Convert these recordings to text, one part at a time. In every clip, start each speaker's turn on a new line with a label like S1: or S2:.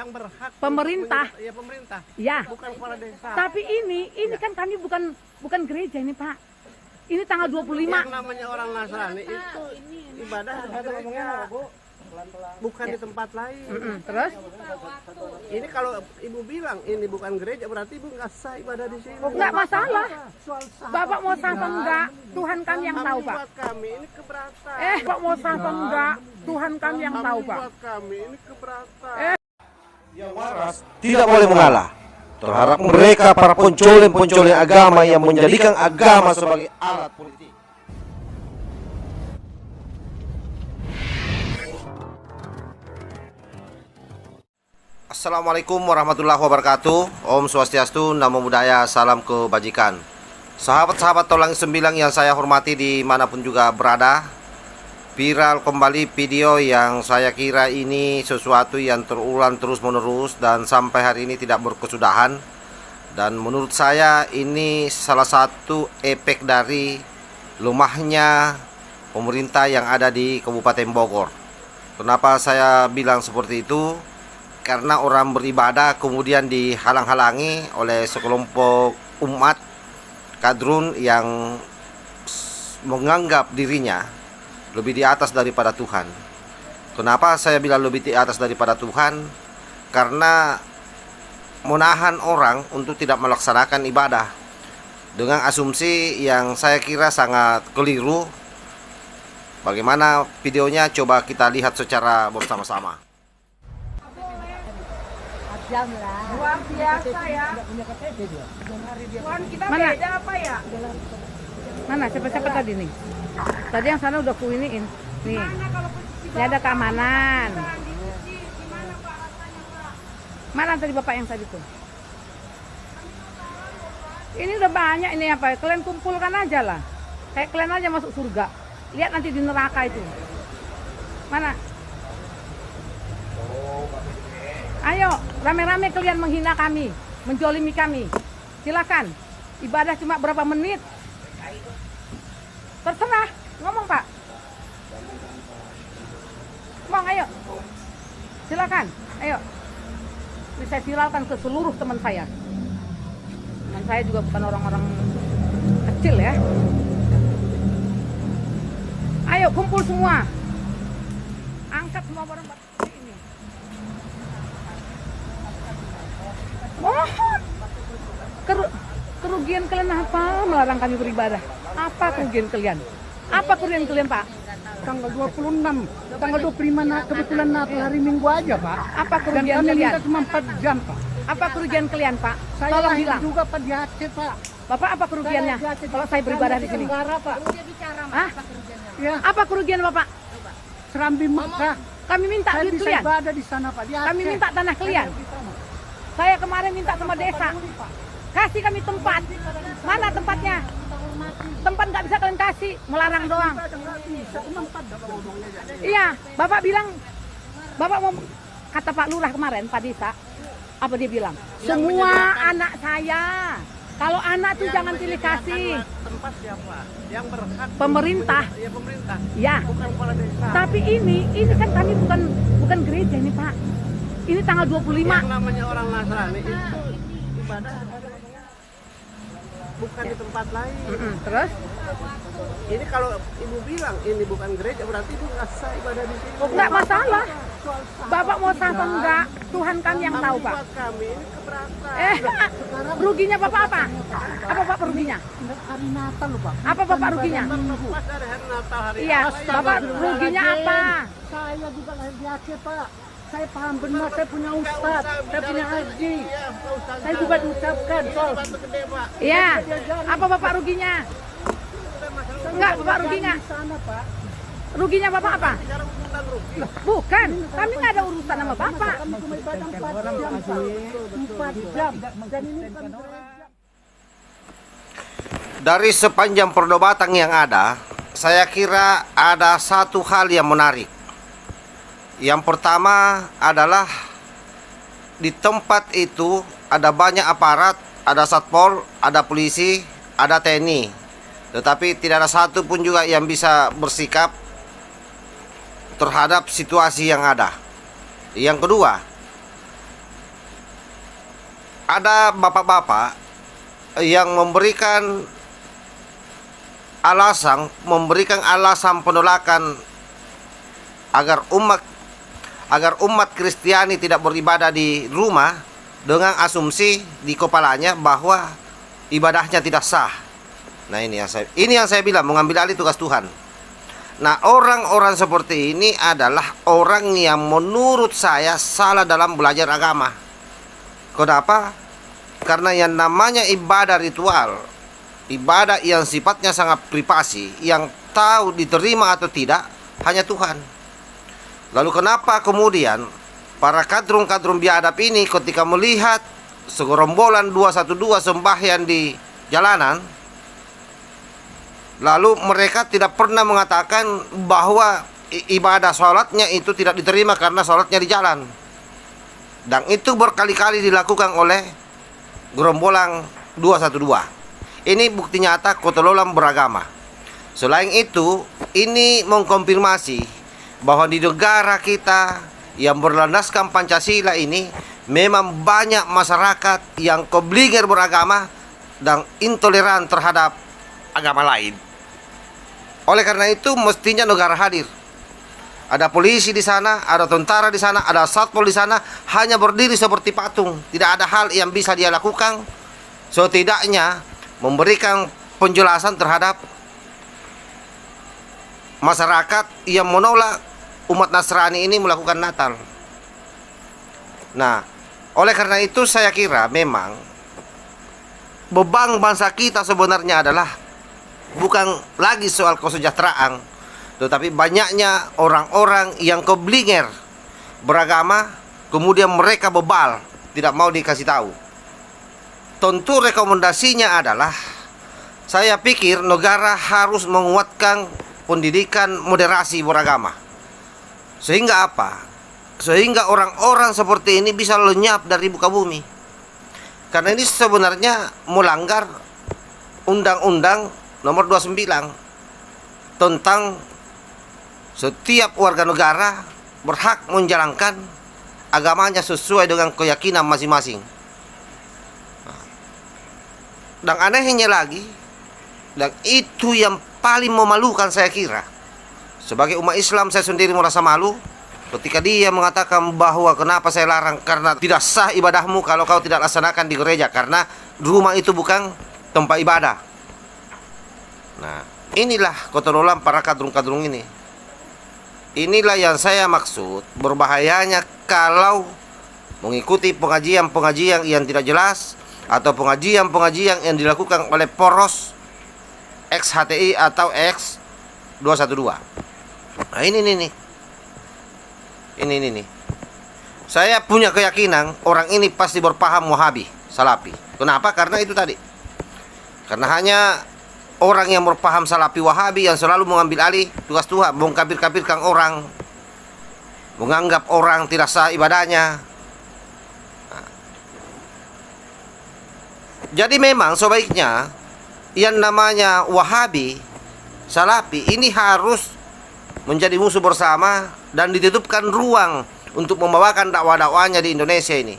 S1: yang berhak
S2: pemerintah.
S1: Ya pemerintah.
S2: Ya.
S1: Bukan kepala desa.
S2: Tapi ini kan kami bukan gereja ini, Pak. Ini tanggal 25.
S1: Yang namanya orang Nasrani itu ibadah di gereja. Bukan di tempat lain.
S2: Terus?
S1: Ini kalau ibu bilang ini bukan gereja, berarti ibu nggak sah ibadah di sini.
S2: Nggak masalah. Bapak mau sah apa enggak? Tuhan kami yang tahu, Pak.
S1: Buat kami ini keberatan.
S2: Pak mau sah apa enggak? Tuhan kami yang tahu, Pak.
S1: Buat kami ini keberatan.
S3: Yang waras tidak boleh mengalah terhadap mereka para pencoleng-pencoleng agama yang menjadikan agama sebagai alat politik. Assalamualaikum warahmatullahi wabarakatuh. Om Swastiastu, Namo Buddhaya, salam kebajikan. Sahabat-sahabat Tolang Sembilang yang saya hormati dimanapun juga berada, viral kembali video yang saya kira ini sesuatu yang terulang terus-menerus dan sampai hari ini tidak berkesudahan. Dan menurut saya ini salah satu efek dari lemahnya pemerintah yang ada di Kabupaten Bogor. Kenapa saya bilang seperti itu? Karena orang beribadah kemudian dihalang-halangi oleh sekelompok umat kadrun yang menganggap dirinya lebih di atas daripada Tuhan. Kenapa saya bilang lebih di atas daripada Tuhan? Karena menahan orang untuk tidak melaksanakan ibadah dengan asumsi yang saya kira sangat keliru. Bagaimana videonya? Coba kita lihat secara bersama-sama.
S2: Luar biasa ya. Tuhan kita beda apa ya? Mana siapa tadi nih? Tadi yang sana udah kuiniin. Nih. Ini ada keamanan. Mana tadi Bapak yang tadi tuh? Ini udah banyak ini apa? Kalian kumpulkan aja lah. Kayak kalian aja masuk surga. Lihat nanti di neraka itu. Mana? Ayo, rame-rame kalian menghina kami, menjolimi kami. Silakan. Ibadah cuma berapa menit? Terserah. Ngomong, Pak. Ngomong, ayo. Silakan. Ayo. Ini saya viralkan ke seluruh teman saya. Teman saya juga bukan orang-orang kecil ya. Ayo, kumpul semua. Angkat semua barang ini. Mohon. Kerugian kalian apa melarang kami beribadah? Apa kerugian kalian? Apa kerugian kalian, Pak?
S4: Tanggal 26, tanggal 25 kebetulan Natal hari Minggu aja, Pak.
S2: Apa kerugian
S4: Dan kami
S2: kalian?
S4: minta cuma 4 jam, Pak.
S2: Apa kerugian kalian, Pak?
S4: Saya
S2: Tolong
S4: lahir
S2: bilang.
S4: juga Pak di Aceh, Pak.
S2: Bapak apa kerugiannya
S4: Saya di Aceh,
S2: kalau saya beribadah di sini?
S4: Tenggara, Pak.
S2: Hah?
S4: Ya,
S2: Apa kerugian Bapak?
S4: Serambi Mekah.
S2: Kami minta
S4: Saya
S2: duit
S4: bisa
S2: kalian.
S4: ibadah di sana, Pak. Di Aceh.
S2: Kami minta tanah kalian.
S4: Di sana.
S2: Saya kemarin minta sama desa. Kasih kami tempat. Mana tempatnya? Tempat nggak bisa kalian kasih, melarang doang. Iya, Bapak bilang, Bapak mau kata Pak Lurah kemarin, Pak Desa, apa dia bilang? Semua anak saya. Kalau anak tuh jangan pilih kasih.
S1: Tempat siapa? Yang berhak
S2: Pemerintah.
S1: Ya pemerintah.
S2: Ya.
S1: Bukan kepala desa.
S2: Tapi ini kan kami bukan gereja ini, Pak. Ini tanggal 25.
S1: Yang namanya orang Nasrani itu ibadah bukan di tempat lain.
S2: Terus?
S1: Ini kalau ibu bilang ini bukan gereja, berarti ibu nggak sah ibadah di sini.
S2: Nggak masalah. Bapak mau sah apa enggak? Tuhan kami yang tahu, Pak.
S1: Buat kami ini keberatan.
S2: Ruginya Bapak apa? Apa Bapak ruginya?
S4: Hari Natal, loh, Pak.
S2: Apa Bapak ruginya?
S1: Pas dari hari Natal hari
S2: Iya, Bapak ruginya apa?
S4: Saya juga lahir di Aceh, Pak. Saya paham benar, saya punya ustaz, saya punya haji. Saya juga diucapkan, Sol.
S2: Iya. Apa Bapak ruginya? Enggak, Bapak ruginya.
S4: Di sana, Pak.
S2: Ruginya Bapak apa? Bukan, kami nggak ada urusan sama Bapak.
S4: Kami cuma ibadah 4 jam, Pak. 4 jam. Dan ini kan gereja.
S3: Dari sepanjang perdebatan yang ada, saya kira ada satu hal yang menarik. Yang pertama adalah di tempat itu ada banyak aparat, ada satpol, ada polisi, ada TNI. Tetapi tidak ada satu pun juga yang bisa bersikap terhadap situasi yang ada. Yang kedua, ada bapak-bapak yang memberikan alasan penolakan agar umat Kristiani tidak beribadah di rumah dengan asumsi di kepalanya bahwa ibadahnya tidak sah. Nah, ini yang saya bilang, mengambil alih tugas Tuhan. Nah, orang-orang seperti ini adalah orang yang menurut saya salah dalam belajar agama. Kenapa? Karena yang namanya ibadah ritual, ibadah yang sifatnya sangat privasi, yang tahu diterima atau tidak hanya Tuhan. Lalu kenapa kemudian para kadrun-kadrun biadab ini ketika melihat segerombolan 212 sembahyang di jalanan, lalu mereka tidak pernah mengatakan bahwa ibadah sholatnya itu tidak diterima karena sholatnya di jalan. Dan itu berkali-kali dilakukan oleh gerombolan 212. Ini bukti nyata ketololan beragama. Selain itu, ini mengkonfirmasi bahwa di negara kita yang berlandaskan Pancasila ini memang banyak masyarakat yang keblinger beragama dan intoleran terhadap agama lain. Oleh karena itu mestinya negara hadir. Ada polisi di sana, ada tentara di sana, ada satpol di sana, hanya berdiri seperti patung. Tidak ada hal yang bisa dia lakukan, setidaknya memberikan penjelasan terhadap masyarakat yang menolak umat Nasrani ini melakukan Natal. Nah, oleh karena itu saya kira memang beban bangsa kita sebenarnya adalah bukan lagi soal kesejahteraan, tetapi banyaknya orang-orang yang keblinger beragama, kemudian mereka bebal, tidak mau dikasih tahu. Tentu rekomendasinya adalah, saya pikir negara harus menguatkan pendidikan moderasi beragama. Sehingga apa? Sehingga orang-orang seperti ini bisa lenyap dari muka bumi. Karena ini sebenarnya melanggar Undang-Undang nomor 29 tentang setiap warga negara berhak menjalankan agamanya sesuai dengan keyakinan masing-masing. Dan anehnya lagi, dan itu yang paling memalukan saya kira, sebagai umat Islam saya sendiri merasa malu ketika dia mengatakan bahwa kenapa saya larang, karena tidak sah ibadahmu kalau kau tidak laksanakan di gereja, karena rumah itu bukan tempat ibadah. Nah, inilah ketololan para kadrun-kadrun ini. Inilah yang saya maksud, berbahayanya kalau mengikuti pengajian-pengajian yang tidak jelas atau pengajian-pengajian yang dilakukan oleh poros ex-HTI atau ex-212. Nah, ini. Saya punya keyakinan orang ini pasti berpaham Wahabi, Salafi. Kenapa? Karena itu tadi. Karena hanya orang yang berpaham Salafi Wahabi yang selalu mengambil alih tugas Tuhan, mengkafir-kafirkan orang, menganggap orang tidak sah ibadahnya. Nah. Jadi memang sebaiknya yang namanya Wahabi, Salafi ini harus menjadi musuh bersama dan ditutupkan ruang untuk membawakan dakwah-dakwahnya di Indonesia ini.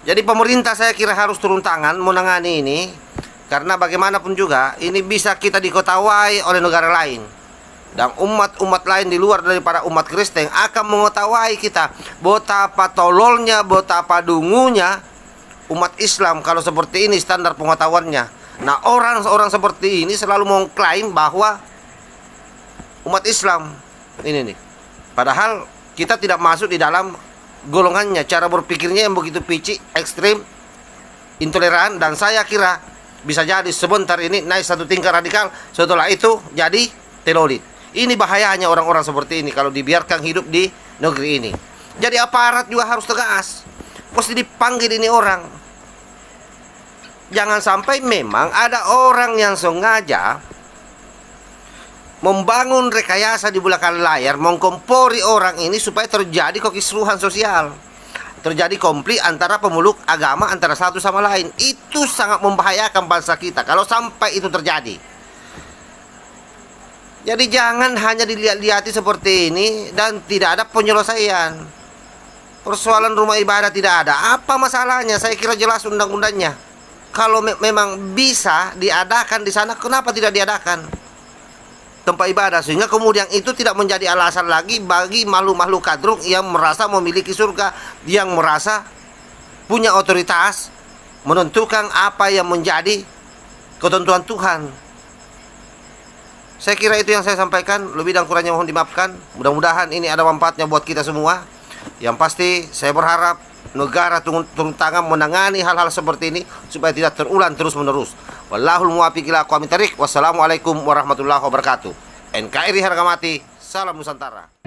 S3: Jadi pemerintah saya kira harus turun tangan menangani ini, karena bagaimanapun juga ini bisa kita diketahui oleh negara lain, dan umat-umat lain di luar daripada umat Kristen akan mengetahui kita betapa tololnya, betapa dungunya umat Islam kalau seperti ini standar pengetahuannya. Nah, orang-orang seperti ini selalu mengklaim bahwa umat Islam ini nih, padahal kita tidak masuk di dalam golongannya, cara berpikirnya yang begitu picik, ekstrim, intoleran, dan saya kira bisa jadi sebentar ini naik satu tingkat radikal, setelah itu jadi telolit. Ini bahayanya orang-orang seperti ini kalau dibiarkan hidup di negeri ini. Jadi aparat juga harus tegas, mesti dipanggil ini orang. Jangan sampai memang ada orang yang sengaja membangun rekayasa di belakang layar, mengkompori orang ini supaya terjadi kekisruhan sosial, terjadi konflik antara pemeluk agama antara satu sama lain. Itu sangat membahayakan bangsa kita kalau sampai itu terjadi. Jadi jangan hanya dilihat-lihati seperti ini dan tidak ada penyelesaian. persoalan rumah ibadah tidak ada. Apa masalahnya? Saya kira jelas undang-undangnya. Kalau memang bisa diadakan di sana, kenapa tidak diadakan tempat ibadah? Sehingga kemudian itu tidak menjadi alasan lagi bagi makhluk-makhluk kadruk yang merasa memiliki surga, yang merasa punya otoritas menentukan apa yang menjadi ketentuan Tuhan. Saya kira itu yang saya sampaikan. Lebih dan kurangnya mohon dimaafkan. Mudah-mudahan ini ada manfaatnya buat kita semua. Yang pasti saya berharap negara turun tangan menangani hal-hal seperti ini supaya tidak terulang terus-menerus. Wallahul muwaffiq ila aqwamit thariq. Wassalamualaikum warahmatullahi wabarakatuh. NKRI harga mati. Salam Nusantara.